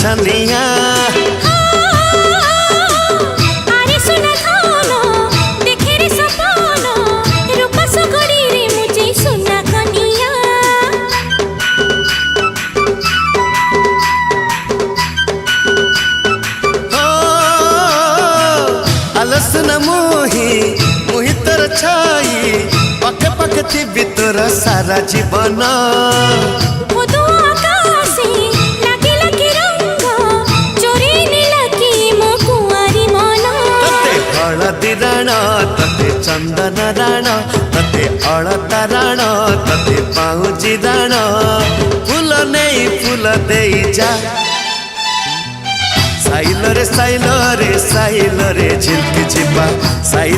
छनिया आलसन मोही मोहि तर छाई पके पके थी भीतर सारा जीवन हलदी राण तते चंदन राण तते अलता राण तते पाउजी राण फूल नहीं फूल दे जा साइल रे साइल रे साइल रे झिलकी छिपा साइल।